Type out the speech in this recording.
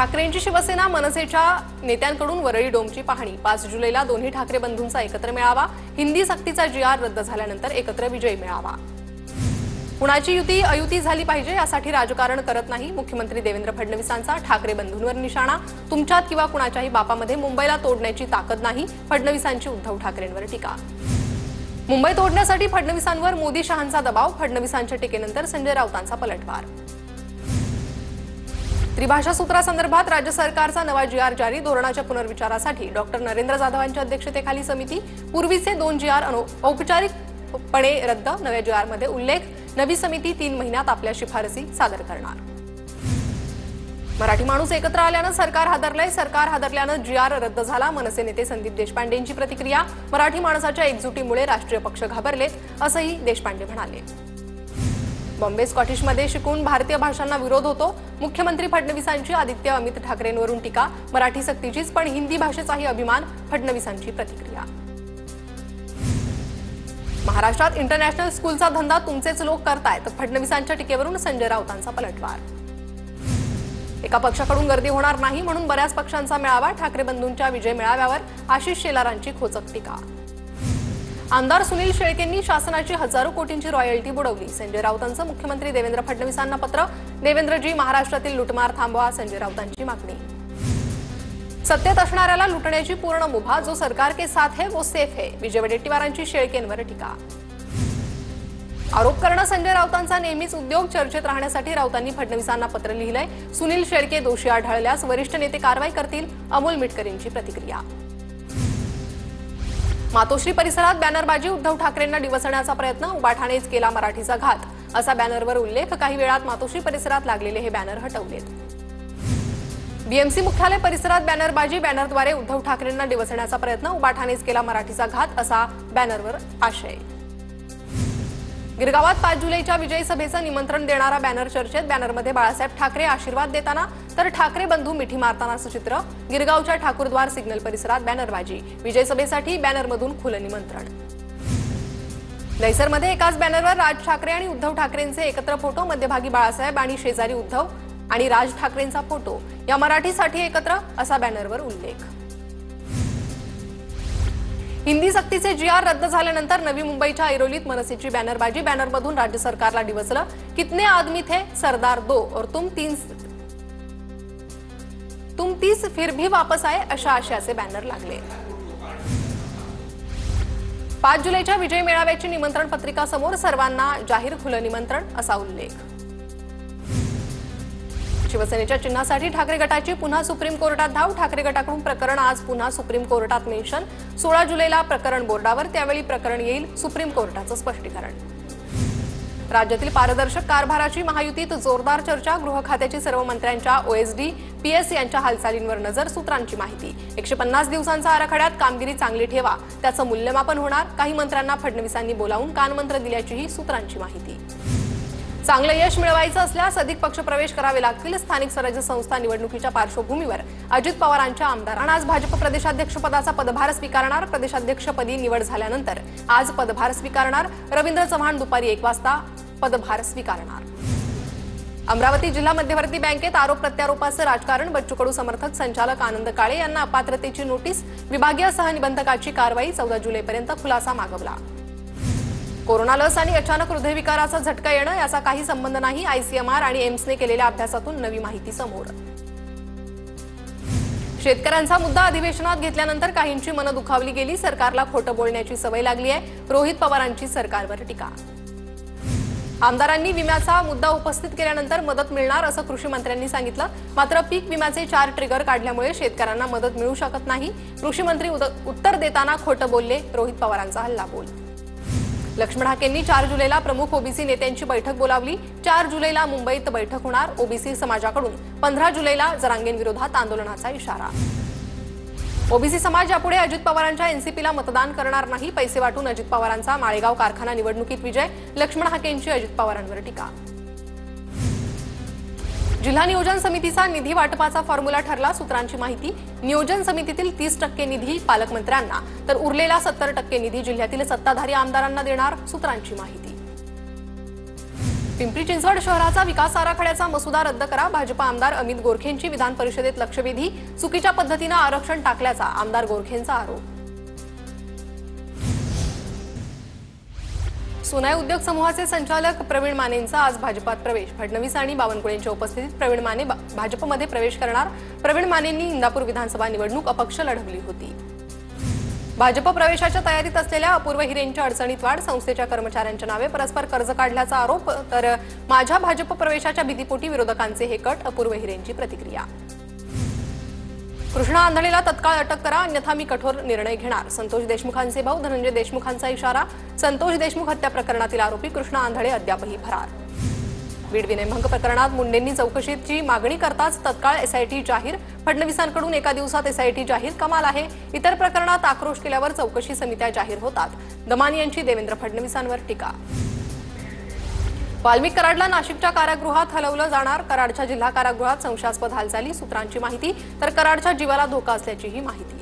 ठाकरेंची शिवसेना मनसेच्या नेत्यांकडून वरळी डोमची पाहणी। 5 जुलैला दोन्ही ठाकरे बंधूंचा एकत्र मेळावा। हिंदी सक्तीचा जीआर रद्द झाल्यानंतर एकत्र विजय मेळावा। कुणाची युती अयुती झाली पाहिजे यासाठी राजकारण करत नाही। मुख्यमंत्री देवेंद्र फडणवीसांचा ठाकरे बंधूंवर निशाणा। तुमच्यात किंवा कुणाच्याही बापामध्ये मुंबईला तोडण्याची ताकद नाही। फडणवीसांची उद्धव ठाकरेंवर टीका। मुंबई तोडण्यासाठी फडणवीसांवर मोदी शहांचा दबाव। फडणवीसांच्या टीकेनंतर संजय राऊतांचा पलटवार। त्रिभाषा सूत्रासंदर्भात राज्य सरकारचा नवा जीआर जारी। धोरणाच्या पुनर्विचारासाठी डॉक्टर नरेंद्र जाधवांच्या अध्यक्षतेखाली समिती। पूर्वीचे 2 जीआर औपचारिकपणे रद्द। नव्या जीआरमध्ये उल्लेख। नवी समिती 3 महिन्यात आपल्या शिफारसी सादर करणार। मराठी माणूस एकत्र आल्यानं सरकार हादरलंय। सरकार हादरल्यानं जीआर रद्द झाला। मनसे नेते संदीप देशपांडेंची प्रतिक्रिया। मराठी माणसाच्या एकजुटीमुळे राष्ट्रीय पक्ष घाबरलेत असंही देशपांडे म्हणाले। बॉम्बे स्कॉटिशमध्ये शिकून भारतीय भाषांना विरोध होतो। मुख्यमंत्री फडणवीसांची आदित्य अमित ठाकरेंवरून टीका। मराठी सक्तीचीच पण हिंदी भाषेचाही अभिमान। फडणवीसांची प्रतिक्रिया। महाराष्ट्रात इंटरनॅशनल स्कूलचा धंदा तुमचेच लोक करतायत। फडणवीसांच्या टीकेवरून संजय राऊतांचा पलटवार। एका पक्षाकडून गर्दी होणार नाही म्हणून बऱ्याच पक्षांचा मेळावा। ठाकरे बंधूंच्या विजय मेळाव्यावर आशिष शेलारांची खोचक टीका। आमदार सुनील शेळकेंनी शासनाची हजारो कोटींची रॉयल्टी बुडवली। संजय राऊतांचं मुख्यमंत्री देवेंद्र फडणवीसांना पत्र। देवेंद्रजी महाराष्ट्रातील लुटमार थांबवा। संजय राऊतांची मागणी। सत्तेत असणाऱ्याला लुटण्याची पूर्ण मुभा। जो सरकार के साथ है वो सेफ है। विजय वडेट्टीवारांची शेळकेंवर टीका। आरोप करणं संजय राऊतांचा नेहमीच उद्योग। चर्चेत राहण्यासाठी राऊतांनी फडणवीसांना पत्र लिहिलंय। सुनील शेळके दोषी आढळल्यास वरिष्ठ नेते कारवाई करतील। अमोल मिटकरींची प्रतिक्रिया। मातोश्री परिसरात बॅनरबाजी। उद्धव ठाकरेंना डिवचण्याचा प्रयत्न। उबाठाणेच केला मराठीचा घात असा बॅनरवर उल्लेख। काही वेळात मातोश्री परिसरात लागलेले हे बॅनर हटवलेत। बीएमसी मुख्यालय परिसरात बॅनरबाजी। बॅनरद्वारे उद्धव ठाकरेंना डिवचण्याचा प्रयत्न। उबाठाणेच केला मराठीचा घात असा बॅनरवर आशय। गिरगावात 5 जुलैच्या विजयी सभेचं निमंत्रण देणारा बॅनर चर्चेत। बॅनरमध्ये बाळासाहेब ठाकरे आशीर्वाद देताना तर ठाकरे बंधू मिठी मारतानाचं चित्र। गिरगावच्या ठाकूरद्वार सिग्नल परिसरात बॅनरबाजी। विजय सभेसाठी बॅनरमधून खुलं निमंत्रण। दहिसरमध्ये एकाच बॅनरवर राज ठाकरे आणि उद्धव ठाकरेंचे एकत्र फोटो। मध्यभागी बाळासाहेब आणि शेजारी उद्धव आणि राज ठाकरेंचा फोटो। या मराठीसाठी एकत्र असा बॅनरवर उल्लेख। हिंदी सक्तीचे जीआर रद्द झाल्यानंतर नवी मुंबईच्या ऐरोलीत मनसेची बॅनरबाजी। बॅनरमधून राज्य सरकारला डिवचलं। कितने आदमी थे सरदार 2 और तुम 30 फिर भी वापस आए अशा आशयाचे बॅनर लागले। 5 जुलैच्या विजय मेळाव्याची निमंत्रण पत्रिका समोर। सर्वांना जाहीर खुलं निमंत्रण असा उल्लेख। शिवसेनेच्या चिन्हासाठी ठाकरे गटाची पुन्हा सुप्रीम कोर्टात धाव। ठाकरे गटाकडून प्रकरण आज पुन्हा सुप्रीम कोर्टात मेन्शन। 16 जुलैला प्रकरण बोर्डावर। त्यावेळी प्रकरण येईल सुप्रीम कोर्टाचं स्पष्टीकरण। राज्यातील पारदर्शक कारभाराची महायुतीत जोरदार चर्चा। गृह खात्याची सर्व मंत्र्यांच्या ओएसडी पीएस यांच्या हालचालींवर नजर। सूत्रांची माहिती। 150 दिवसांचा आराखड्यात कामगिरी चांगली ठेवा त्याचं मूल्यमापन होणार। काही मंत्र्यांना फडणवीसांनी बोलावून कानमंत्र दिल्याचीही सूत्रांची माहिती। चांगलं यश मिळवायचं असल्यास अधिक पक्षप्रवेश करावे लागतील। स्थानिक स्वराज्य संस्था निवडणुकीच्या पार्श्वभूमीवर अजित पवारांच्या आमदारांना आज भाजप प्रदेशाध्यक्षपदाचा पदभार स्वीकारणार। प्रदेशाध्यक्षपदी निवड झाल्यानंतर आज पदभार स्वीकारणार। रवींद्र चव्हाण दुपारी 1 वाजता पदभार स्वीकारणार। अमरावती जिल्हा मध्यवर्ती बँकेत आरोप प्रत्यारोपाचं राजकारण। बच्चू कडू समर्थक संचालक आनंद काळे यांना अपात्रतेची नोटीस। विभागीय सहनिबंधकाची कारवाई। 14 जुलैपर्यंत खुलासा मागवला। कोरोना लस आणि अचानक हृदयविकाराचा झटका येणं याचा काही संबंध नाही। आयसीएमआर आणि एम्सने केलेल्या अभ्यासातून नवी माहिती समोर। शेतकऱ्यांचा मुद्दा अधिवेशनात घेतल्यानंतर काहींची मनं दुखावली गेली। सरकारला खोटं बोलण्याची सवय लागली आहे। रोहित पवारांची सरकारवर टीका। आमदारांनी विम्याचा मुद्दा उपस्थित केल्यानंतर मदत मिळणार असं कृषी मंत्र्यांनी सांगितलं। मात्र पीक विम्याचे 4 ट्रिगर काढल्यामुळे शेतकऱ्यांना मदत मिळू शकत नाही। कृषी मंत्री उत्तर देताना खोटं बोलले। रोहित पवारांचा हल्लाबोल। लक्ष्मण हाकेंनी 4 जुलैला प्रमुख ओबीसी नेत्यांची बैठक बोलावली। 4 जुलैला मुंबईत बैठक होणार। ओबीसी समाजाकडून 15 जुलैला जरांगेंविरोधात आंदोलनाचा इशारा। ओबीसी समाज यापुढे अजित पवारांच्या एनसीपीला मतदान करणार नाही। पैसे वाटून अजित पवारांचा माळेगाव कारखाना निवडणुकीत विजय। लक्ष्मण हाकेंची अजित पवारांवर टीका। जिल्हा नियोजन समितीचा निधी वाटपाचा फॉर्म्युला ठरला। सूत्रांची माहिती। नियोजन समितीतील 30% निधी पालकमंत्र्यांना तर उरलेला 70% निधी जिल्ह्यातील सत्ताधारी आमदारांना देणार। सूत्रांची माहिती। पिंपरी चिंचवड शहराचा विकास आराखड्याचा मसुदा रद्द करा. भाजप आमदार अमित गोरखेंची विधान परिषदेत लक्षवेधी. चुकीच्या पद्धतीने आरक्षण टाकल्याचा आमदार गोरखेंचा आरोप. सोनाई उद्योग समूहाचे संचालक प्रवीण मानेंचा आज भाजपात प्रवेश. फडणवीस आणि बावनकुळेंच्या उपस्थितीत प्रवीण माने भाजपमध्ये प्रवेश करणार. प्रवीण मानेंनी इंदापूर विधानसभा निवडणूक अपक्ष लढवली होती. भाजप प्रवेशाच्या तयारीत असलेल्या अपूर्व हिरेंच्या अडचणीत वाढ. संस्थेच्या कर्मचाऱ्यांच्या नावे परस्पर कर्ज काढल्याचा आरोप. तर माझ्या भाजप प्रवेशाच्या भीतीपोटी विरोधकांचे हे कट. अपूर्व हिरेंची प्रतिक्रिया. कृष्णा आंधळेला तत्काळ अटक करा, अन्यथा मी कठोर निर्णय घेणार. संतोष देशमुखांचे भाऊ धनंजय देशमुखांचा इशारा. संतोष देशमुख हत्या प्रकरणातील आरोपी कृष्णा आंधळे अद्यापही फरार. बीड विनयभंग प्रकरणात मुंडेंनी चौकशीची मागणी करताच तत्काळ एसआयटी जाहीर. फडणवीसांकडून एका दिवसात एसआयटी जाहीर. कमाल आहे. इतर प्रकरणात आक्रोश केल्यावर चौकशी समित्या जाहीर होतात. दमानी यांची देवेंद्र फडणवीसांवर टीका. वाल्मिक कराडला नाशिकच्या कारागृहात हलवलं जाणार. कराडच्या जिल्हा कारागृहात संशयास्पद हालचाली. सूत्रांची माहिती. तर कराडच्या जीवाला धोका असल्याचीही माहिती.